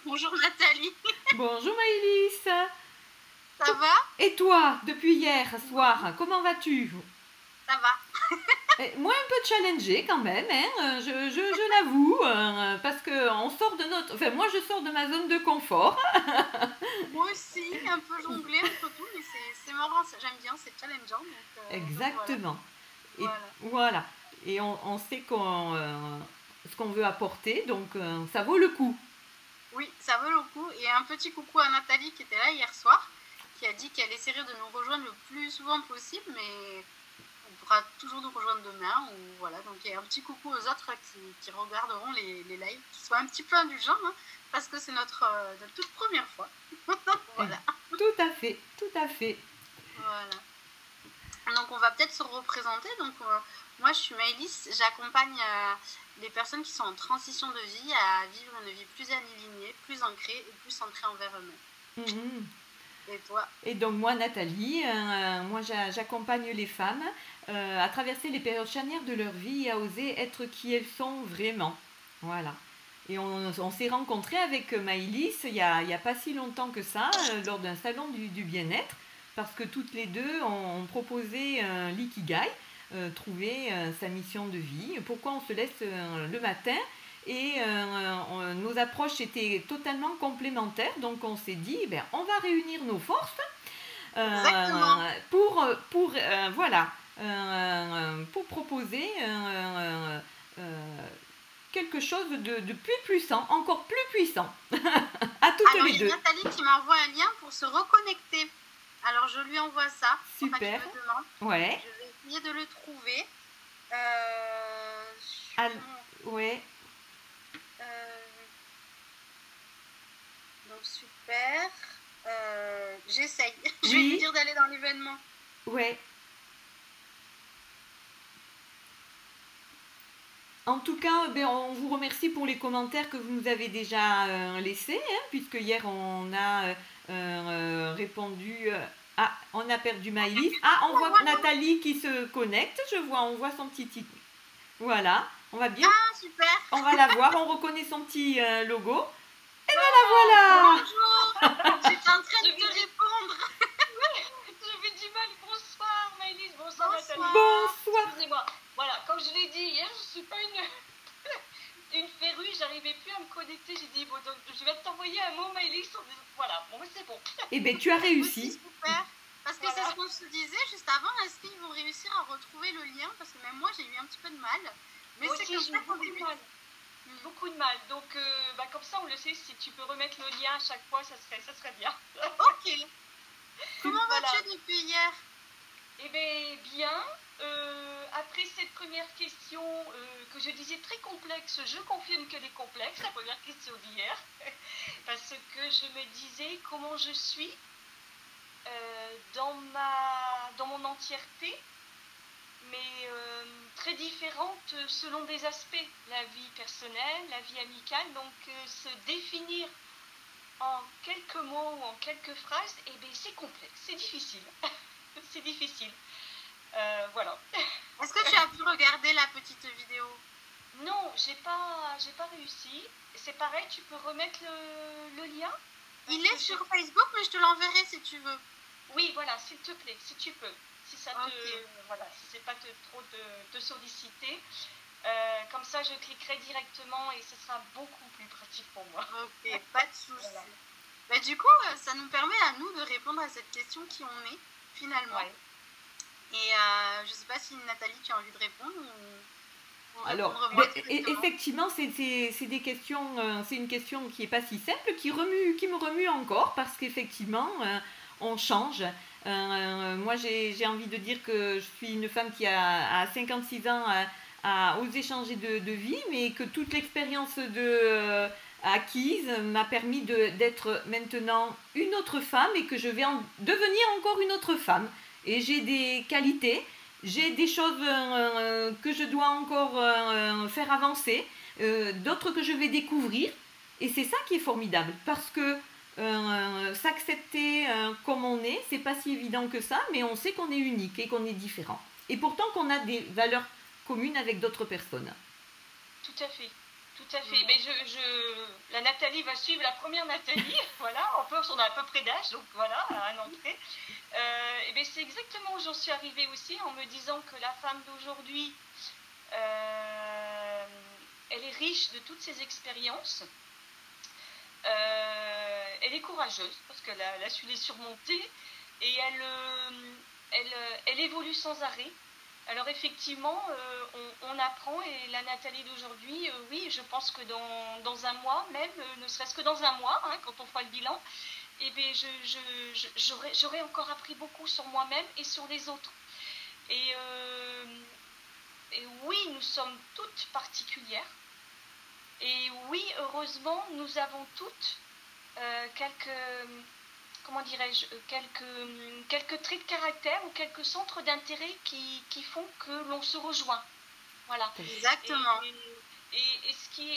Bonjour Nathalie. Bonjour Maëlys. Ça va? Et toi, depuis hier soir, comment vas-tu? Ça va. Moi un peu challengée quand même, hein, je l'avoue, parce que on sort de notre... Enfin, moi je sors de ma zone de confort. Moi aussi, un peu jonglé entre tout, mais c'est marrant, j'aime bien, c'est challengeant. Exactement. Et voilà. voilà. Et on sait ce qu'on veut apporter, donc ça vaut le coup. Oui, ça vaut le coup. Et un petit coucou à Nathalie qui était là hier soir, qui a dit qu'elle essaierait de nous rejoindre le plus souvent possible, mais on pourra toujours nous rejoindre demain. Ou voilà. Donc il y a un petit coucou aux autres qui regarderont les lives, qui soient un petit peu indulgents, hein, parce que c'est notre toute première fois. Voilà. Tout à fait, tout à fait. Voilà. Donc on va peut-être se représenter. Donc moi je suis Maëlys, j'accompagne les personnes qui sont en transition de vie à vivre une vie plus alignée, plus ancrée et plus centrée envers eux-mêmes. Et toi? Et donc moi Nathalie, moi j'accompagne les femmes à traverser les périodes charnières de leur vie et à oser être qui elles sont vraiment. Voilà. Et on s'est rencontrés avec Maëlys il y a pas si longtemps que ça, lors d'un salon du bien-être, parce que toutes les deux ont proposé l'ikigai, trouver sa mission de vie, pourquoi on se laisse le matin. Et nos approches étaient totalement complémentaires, donc on s'est dit, ben, on va réunir nos forces pour proposer quelque chose de plus puissant, encore plus puissant, à toutes les deux. Il y a Nathalie qui m'envoie un lien pour se reconnecter. Alors je lui envoie ça. Super. Enfin, me demande. Ouais. Je vais essayer de le trouver. Ouais. Donc super. J'essaye. Je vais lui dire d'aller dans l'événement. Ouais. En tout cas, ben, on vous remercie pour les commentaires que vous nous avez déjà laissés, hein, puisque hier on a répondu... on a perdu Maëlys. On voit Nathalie qui se connecte, on voit son petit... Voilà, on va bien. Ah, super. On va la voir, on reconnaît son petit logo. Et voilà. Bonjour. J'étais en train de te répondre. J'avais du mal. Bonsoir Maëlys, bonsoir Nathalie. Bonsoir. Excusez-moi. Voilà, comme je l'ai dit hier, je ne suis pas une férue, j'arrivais plus à me connecter. J'ai dit, bon, donc, je vais t'envoyer un mot Maëlys. Voilà, bon, c'est bon. Eh bien, tu as réussi. Oui, super. Parce que c'est ce qu'on se disait juste avant. Est-ce qu'ils vont réussir à retrouver le lien? Parce que même moi, j'ai eu un petit peu de mal. Mais c'est que j'ai beaucoup de mal. Beaucoup de mal. Donc, comme ça, on le sait. Si tu peux remettre le lien à chaque fois, ça serait bien. Ok. Comment vas-tu depuis hier? Eh bien. Après cette première question que je disais très complexe, je confirme qu'elle est complexe, la première question d'hier, parce que je me disais comment je suis dans mon entièreté, mais très différente selon des aspects, la vie personnelle, la vie amicale, donc se définir en quelques mots ou en quelques phrases, c'est complexe, c'est difficile, c'est difficile. Voilà. Est-ce que tu as pu regarder la petite vidéo? Non, j'ai pas réussi. C'est pareil, tu peux remettre le lien? Il est sur Facebook, mais je te l'enverrai si tu veux. Oui, voilà, s'il te plaît, si tu peux. Si ça si c'est pas trop te solliciter. Comme ça, je cliquerai directement et ce sera beaucoup plus pratique pour moi. Ok, pas de souci. Voilà. Bah, du coup, ça nous permet à nous de répondre à cette question qui on est, finalement. Ouais. Et je ne sais pas si Nathalie, tu as envie de répondre ou alors, effectivement, c'est des questions, c'est une question qui n'est pas si simple, qui me remue encore, parce qu'effectivement, on change. Moi, j'ai envie de dire que je suis une femme qui à 56 ans a osé changer de vie, mais que toute l'expérience acquise m'a permis d'être maintenant une autre femme et que je vais devenir encore une autre femme. Et j'ai des qualités, j'ai des choses que je dois encore faire avancer, d'autres que je vais découvrir. Et c'est ça qui est formidable, parce que s'accepter comme on est, c'est pas si évident que ça, mais on sait qu'on est unique et qu'on est différent. Et pourtant qu'on a des valeurs communes avec d'autres personnes. Tout à fait. Tout à fait. Mais la Nathalie va suivre la première Nathalie. Voilà, on a à peu près d'âge, donc voilà, à un entrée. Et bien c'est exactement où j'en suis arrivée aussi, en me disant que la femme d'aujourd'hui, elle est riche de toutes ses expériences. Elle est courageuse parce qu'elle a su les surmonter et elle évolue sans arrêt. Alors effectivement, on apprend et la Nathalie d'aujourd'hui, oui, je pense que dans un mois, même, ne serait-ce que dans un mois, hein, quand on fera le bilan, eh bien, j'aurais encore appris beaucoup sur moi-même et sur les autres. Et oui, nous sommes toutes particulières. Et oui, heureusement, nous avons toutes comment dirais-je, quelques traits de caractère ou quelques centres d'intérêt qui font que l'on se rejoint. Voilà. Exactement. Et ce qui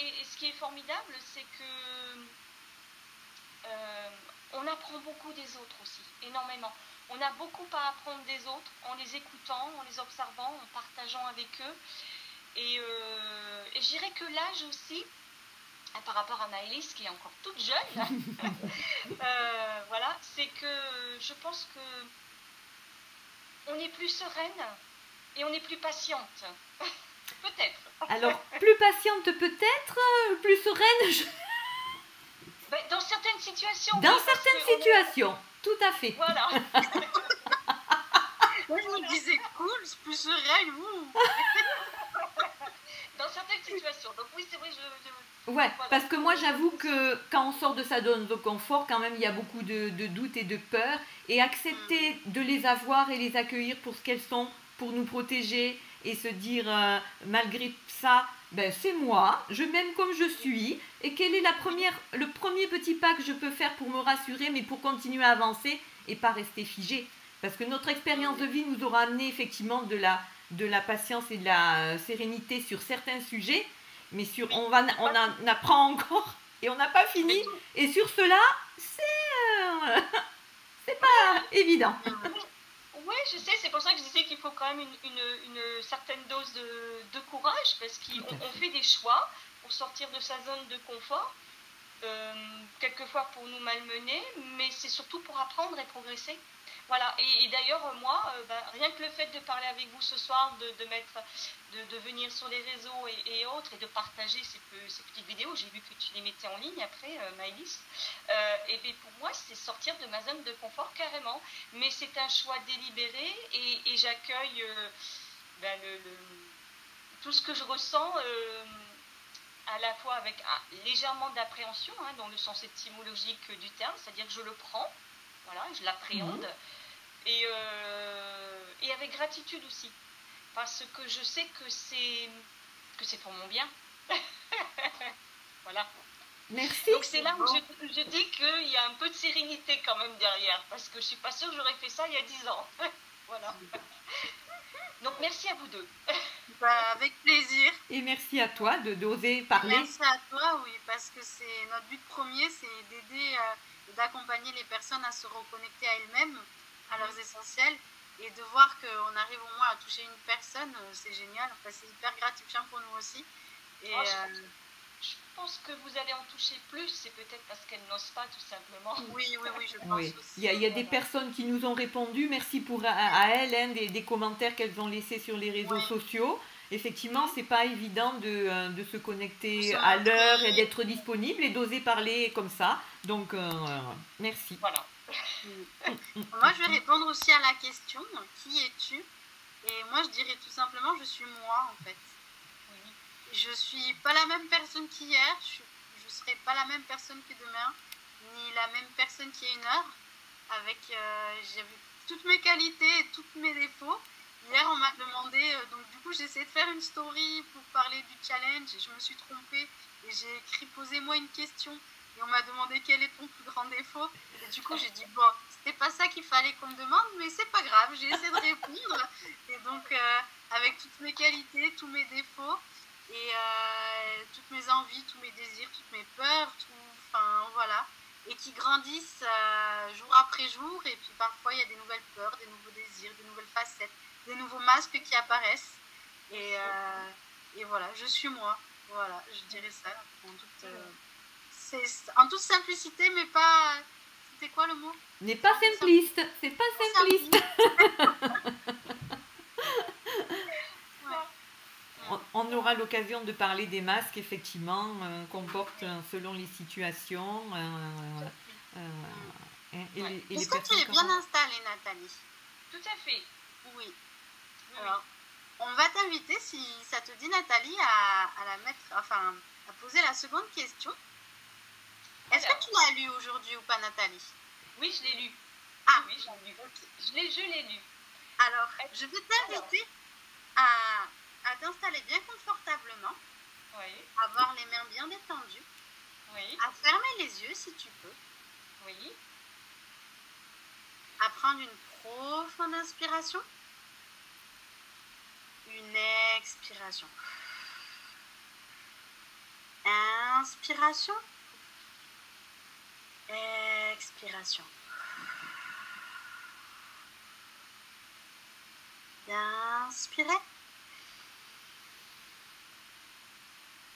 est formidable, c'est que on apprend beaucoup des autres aussi, énormément. On a beaucoup à apprendre des autres en les écoutant, en les observant, en partageant avec eux. Et je dirais que l'âge aussi, par rapport à Maëlys qui est encore toute jeune, voilà, c'est que je pense que on est plus sereine et on est plus patiente. Peut-être. Alors, plus patiente peut-être, plus sereine Ben, dans certaines situations. Dans certaines situations, tout à fait. Voilà. Moi, je me disais cool, plus sereine, Dans certaines situations. Donc oui, c'est vrai, Ouais, voilà. parce que moi j'avoue que quand on sort de sa zone de confort, quand même il y a beaucoup de doutes et de peurs, et accepter de les avoir et les accueillir pour ce qu'elles sont, pour nous protéger, et se dire malgré ça, ben, c'est moi, je m'aime comme je suis, et quel est le premier petit pas que je peux faire pour me rassurer, mais pour continuer à avancer et pas rester figé. Parce que notre expérience de vie nous aura amené effectivement de la patience et de la sérénité sur certains sujets, mais on en apprend encore et on n'a pas fini. Et sur cela, c'est pas évident. Oui, je sais, c'est pour ça que je disais qu'il faut quand même une certaine dose de courage, parce qu'on fait des choix pour sortir de sa zone de confort, quelquefois pour nous malmener, mais c'est surtout pour apprendre et progresser. Voilà, et d'ailleurs, moi, rien que le fait de parler avec vous ce soir, de venir sur les réseaux et autres, et de partager ces petites vidéos, j'ai vu que tu les mettais en ligne après, Maëlys, et bien pour moi, c'est sortir de ma zone de confort carrément. Mais c'est un choix délibéré, et j'accueille tout ce que je ressens à la fois avec légèrement d'appréhension, hein, dans le sens étymologique du terme, c'est-à-dire que je le prends, voilà, je l'appréhende, et avec gratitude aussi, parce que je sais que c'est pour mon bien. Voilà. Merci. Donc c'est là où je dis qu'il y a un peu de sérénité quand même derrière, parce que je suis pas sûre que j'aurais fait ça il y a 10 ans. Voilà. Donc merci à vous deux. Avec plaisir. Et merci à toi d'oser parler. Merci à toi, oui, parce que c'est notre but premier, c'est d'aider et d'accompagner les personnes à se reconnecter à elles-mêmes, à leurs essentiels, et de voir qu'on arrive au moins à toucher une personne, c'est génial. Enfin, c'est hyper gratifiant pour nous aussi. Et je pense que vous allez en toucher plus, c'est peut-être parce qu'elles n'osent pas, tout simplement. Oui, je pense aussi. Il y a des personnes qui nous ont répondu, merci à elles, hein, des commentaires qu'elles ont laissés sur les réseaux sociaux. Effectivement, c'est pas évident de se connecter à l'heure et d'être disponible et d'oser parler comme ça. Donc, merci. Voilà. Moi, je vais répondre aussi à la question, qui es-tu? Et moi, je dirais tout simplement, je suis moi, en fait. Je suis pas la même personne qu'hier, je serai pas la même personne que demain, ni la même personne qu'il y a une heure, avec j'avais toutes mes qualités et tous mes défauts. Hier, on m'a demandé, donc du coup, j'ai essayé de faire une story pour parler du challenge, et je me suis trompée, et j'ai écrit, posez-moi une question, et on m'a demandé quel est ton plus grand défaut, et du coup, j'ai dit, bon, c'était pas ça qu'il fallait qu'on me demande, mais c'est pas grave, j'ai essayé de répondre, et donc, avec toutes mes qualités, tous mes défauts et toutes mes envies, tous mes désirs, toutes mes peurs, enfin voilà, et qui grandissent jour après jour. Et puis parfois il y a des nouvelles peurs, des nouveaux désirs, des nouvelles facettes, des nouveaux masques qui apparaissent. Et voilà, je suis moi. Voilà, je dirais ça en toute simplicité, mais pas. C'était quoi le mot? N'est pas simpliste, c'est pas simpliste. On aura l'occasion de parler des masques, effectivement, qu'on porte selon les situations. Est-ce que tu es bien installée, Nathalie? Tout à fait. Oui. Alors, on va t'inviter, si ça te dit, Nathalie, à poser la seconde question. Est-ce que tu l'as lu aujourd'hui ou pas, Nathalie? Oui, je l'ai lu. Ah, oui, je l'ai lu. Je l'ai lu. Alors, je vais t'inviter à t'installer bien confortablement, à avoir les mains bien détendues, à fermer les yeux si tu peux, à prendre une profonde inspiration, une expiration, inspiration, expiration, d'inspirer,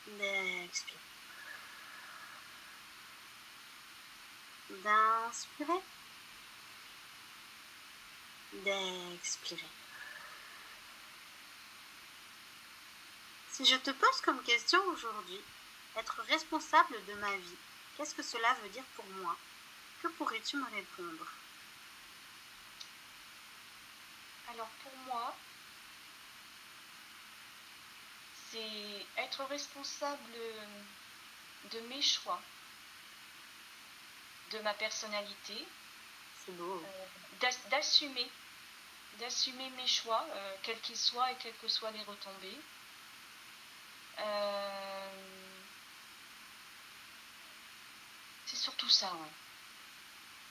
d'expirer, d'inspirer, d'expirer. Si je te pose comme question aujourd'hui, être responsable de ma vie, qu'est-ce que cela veut dire pour moi? Que pourrais-tu me répondre? Alors pour moi, c'est être responsable de mes choix, de ma personnalité, c'est beau. d'assumer mes choix, quels qu'ils soient et quelles que soient les retombées. C'est surtout ça, ouais.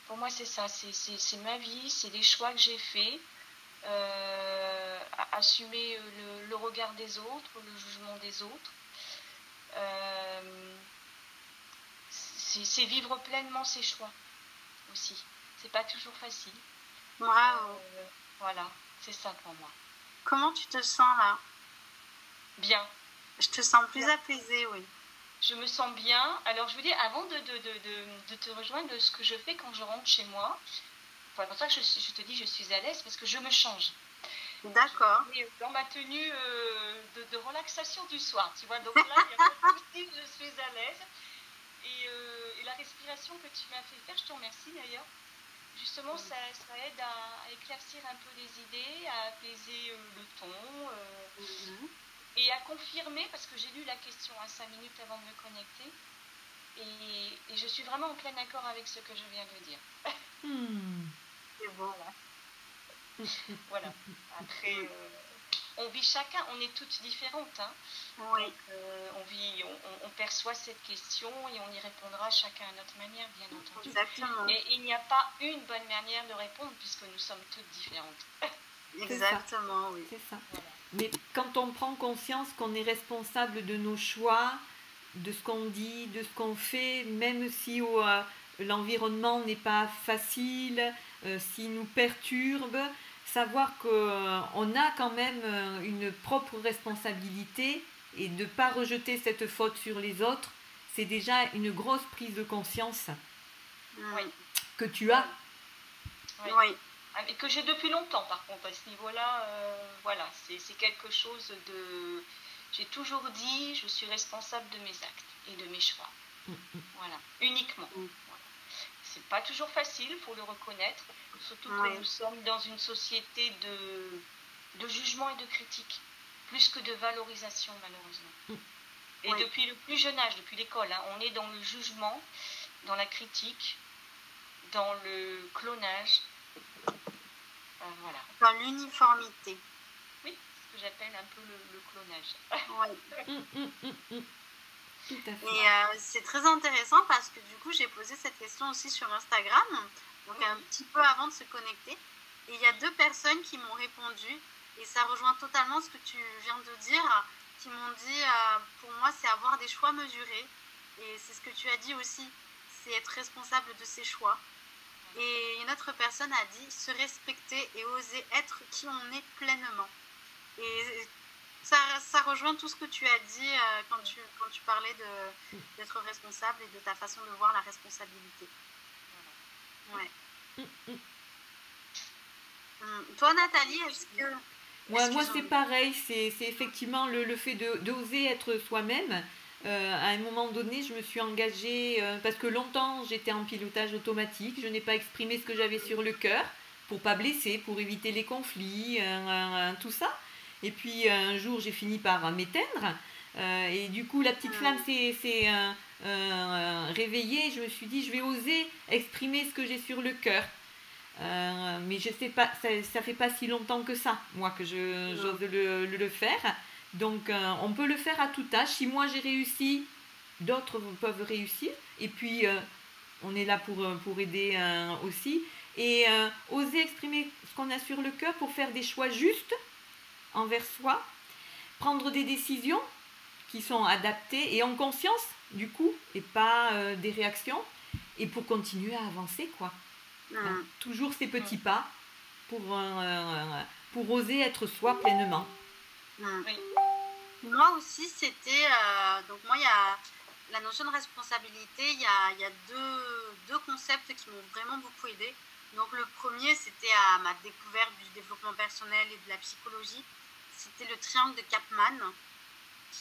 Pour moi, c'est ça, c'est ma vie, c'est les choix que j'ai faits, assumer le regard des autres, le jugement des autres. C'est vivre pleinement ses choix aussi. C'est pas toujours facile. Wow. Voilà, c'est ça pour moi. Comment tu te sens là? Bien. Je te sens plus apaisée, oui. Je me sens bien. Alors, je veux dire, avant de te rejoindre, ce que je fais quand je rentre chez moi, c'est pour ça que je te dis je suis à l'aise, parce que je me change. D'accord. Dans ma tenue de relaxation du soir, tu vois. Donc là, il n'y a pas de souci, je suis à l'aise. Et la respiration que tu m'as fait faire, je te remercie d'ailleurs. Justement, ça aide à éclaircir un peu les idées, à apaiser le ton. Et à confirmer, parce que j'ai lu la question à 5 minutes avant de me connecter, et je suis vraiment en plein accord avec ce que je viens de dire. C'est bon. Voilà. Après, on vit chacun, on est toutes différentes. Hein. Oui. Donc, on perçoit cette question et on y répondra chacun à notre manière, bien entendu. Exactement. Et il n'y a pas une bonne manière de répondre, puisque nous sommes toutes différentes. Exactement, oui. C'est ça. Voilà. Mais quand on prend conscience qu'on est responsable de nos choix, de ce qu'on dit, de ce qu'on fait, même si l'environnement n'est pas facile, s'il nous perturbe, savoir qu'on a quand même une propre responsabilité et de ne pas rejeter cette faute sur les autres, c'est déjà une grosse prise de conscience que tu as. Oui. Et que j'ai depuis longtemps, par contre, à ce niveau-là, voilà, c'est quelque chose de... J'ai toujours dit, je suis responsable de mes actes et de mes choix. Voilà, uniquement. Voilà. C'est pas toujours facile, il faut le reconnaître, surtout que nous sommes dans une société de jugement et de critique, plus que de valorisation, malheureusement. Et depuis le plus jeune âge, depuis l'école, hein, on est dans le jugement, dans la critique, dans le clonage. Voilà. Dans l'uniformité. Oui, ce que j'appelle un peu le clonage. Tout à fait. Et c'est très intéressant parce que du coup, j'ai posé cette question aussi sur Instagram, donc un petit peu avant de se connecter. Et il y a 2 personnes qui m'ont répondu. Et ça rejoint totalement ce que tu viens de dire, qui m'ont dit, pour moi, c'est avoir des choix mesurés. Et c'est ce que tu as dit aussi, c'est être responsable de ses choix. Et une autre personne a dit se respecter et oser être qui on est pleinement. Et ça rejoint tout ce que tu as dit quand tu parlais d'être responsable et de ta façon de voir la responsabilité. Ouais. Toi, Nathalie, est-ce que... Moi c'est pareil, c'est effectivement le fait d'oser être soi-même. À un moment donné, je me suis engagée, parce que longtemps j'étais en pilotage automatique, je n'ai pas exprimé ce que j'avais sur le cœur pour pas blesser, pour éviter les conflits, tout ça. Et puis un jour j'ai fini par m'éteindre, et du coup la petite flamme s'est réveillée, je me suis dit je vais oser exprimer ce que j'ai sur le cœur. Mais je sais pas, ça fait pas si longtemps que ça, moi, que j'ose le faire. Donc, on peut le faire à tout âge. Si moi j'ai réussi, d'autres peuvent réussir. Et puis, on est là pour aider aussi. Et oser exprimer ce qu'on a sur le cœur pour faire des choix justes envers soi. Prendre des décisions qui sont adaptées et en conscience, du coup, et pas des réactions. Et pour continuer à avancer, quoi. Toujours ces petits pas pour oser être soi pleinement. Moi aussi, c'était... donc moi, il y a la notion de responsabilité, il y a deux concepts qui m'ont vraiment beaucoup aidé. Donc le premier, c'était à ma découverte du développement personnel et de la psychologie. C'était le triangle de Kapman.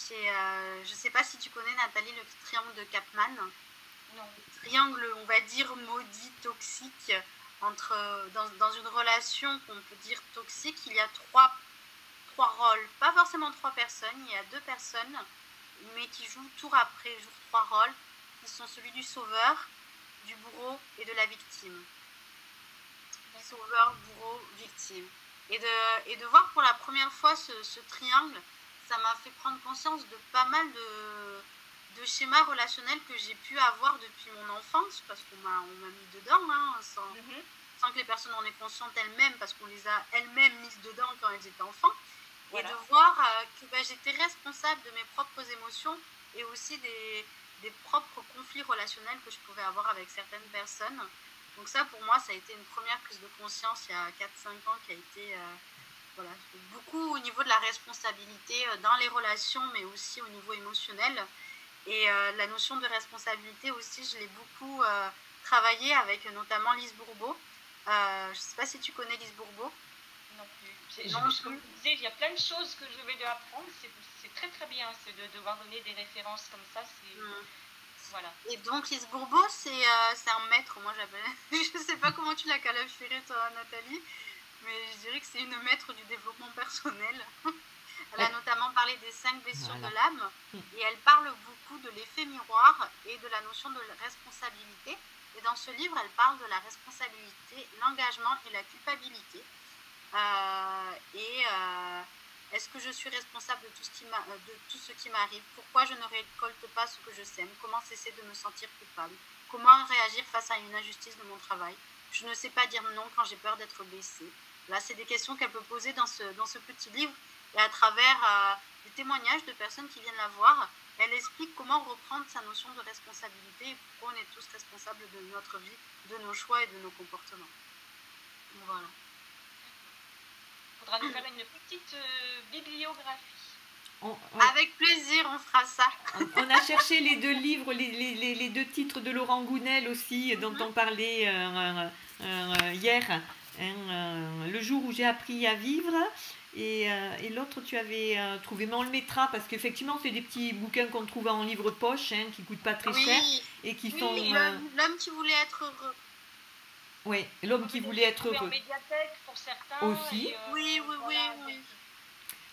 Je ne sais pas si tu connais, Nathalie, le triangle de Kapman. Non. Triangle, on va dire, maudit, toxique. Dans une relation qu'on peut dire toxique, il y a trois rôles. Pas forcément trois personnes, il y a deux personnes, mais qui jouent tour après jour trois rôles, qui sont celui du sauveur, du bourreau et de la victime. Sauveur, bourreau, victime. Et de voir pour la première fois ce triangle, ça m'a fait prendre conscience de pas mal de schémas relationnels que j'ai pu avoir depuis mon enfance, parce qu'on m'a mis dedans, sans que les personnes en aient conscience elles-mêmes, parce qu'on les a elles-mêmes mises dedans quand elles étaient enfants. Voilà. Et de voir que j'étais responsable de mes propres émotions et aussi des propres conflits relationnels que je pouvais avoir avec certaines personnes. Donc ça, pour moi, ça a été une première prise de conscience il y a 4-5 ans qui a été beaucoup au niveau de la responsabilité dans les relations, mais aussi au niveau émotionnel. Et la notion de responsabilité aussi, je l'ai beaucoup travaillé avec notamment Lise Bourbeau. Je ne sais pas si tu connais Lise Bourbeau. Non plus. Comme je disais, il y a plein de choses que je vais lui apprendre. C'est très très bien de devoir donner des références comme ça. Voilà. Et donc Lise Bourbeau, c'est un maître, moi j'appelle. Je ne sais pas comment tu l'as qualifié, toi, Nathalie, mais je dirais que c'est une maître du développement personnel. Elle a notamment parlé des 5 blessures de l'âme, et elle parle beaucoup de l'effet miroir et de la notion de responsabilité. Et dans ce livre, elle parle de la responsabilité, l'engagement et la culpabilité. Est-ce que je suis responsable de tout ce qui m'arrive? Pourquoi je ne récolte pas ce que je sème? Comment cesser de me sentir coupable? Comment réagir face à une injustice de mon travail? Je ne sais pas dire non quand j'ai peur d'être blessée. Là, c'est des questions qu'elle peut poser dans ce petit livre. Et à travers des témoignages de personnes qui viennent la voir, elle explique comment reprendre sa notion de responsabilité et pourquoi on est tous responsables de notre vie, de nos choix et de nos comportements. Voilà. Il faudra nous faire une petite bibliographie. Avec plaisir, on fera ça. On a cherché les deux livres, les deux titres de Laurent Gounel aussi, dont on parlait hier. Le jour où j'ai appris à vivre. Et l'autre, tu avais trouvé, mais on le mettra parce qu'effectivement, c'est des petits bouquins qu'on trouve en livre poche, qui ne coûtent pas très cher et qui sont. L'homme qui voulait être heureux. Oui, l'homme qui voulait être heureux. En médiathèque pour certains. Aussi. Oui.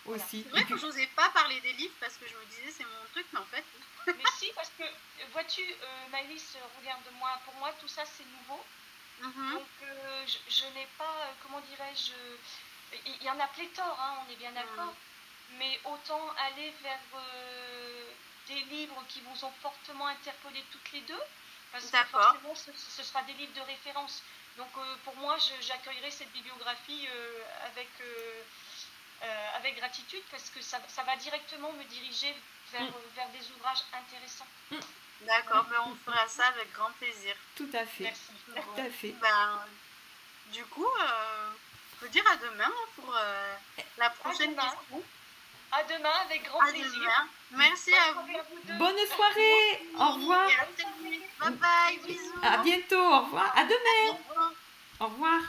Aussi. C'est vrai que je n'osais pas parler des livres parce que je me disais c'est mon truc, mais en fait. Mais si, parce que vois-tu, Maëlys, regarde-moi, pour moi tout ça c'est nouveau. Donc je n'ai pas, comment dirais-je. Il y en a pléthore, on est bien d'accord, mais autant aller vers des livres qui vous ont fortement interpellé toutes les deux, parce que forcément ce sera des livres de référence. Donc pour moi, j'accueillerai cette bibliographie avec avec gratitude parce que ça va directement me diriger vers des ouvrages intéressants. D'accord, ben on fera ça avec grand plaisir. Tout à fait. Merci. Tout à fait. Ben, du coup, on peut dire à demain pour la prochaine question. À demain, avec grand plaisir. Demain. Merci à vous. Bonne soirée. Au revoir. Bye bye, bisous. À bientôt. Au revoir. À demain. Au revoir.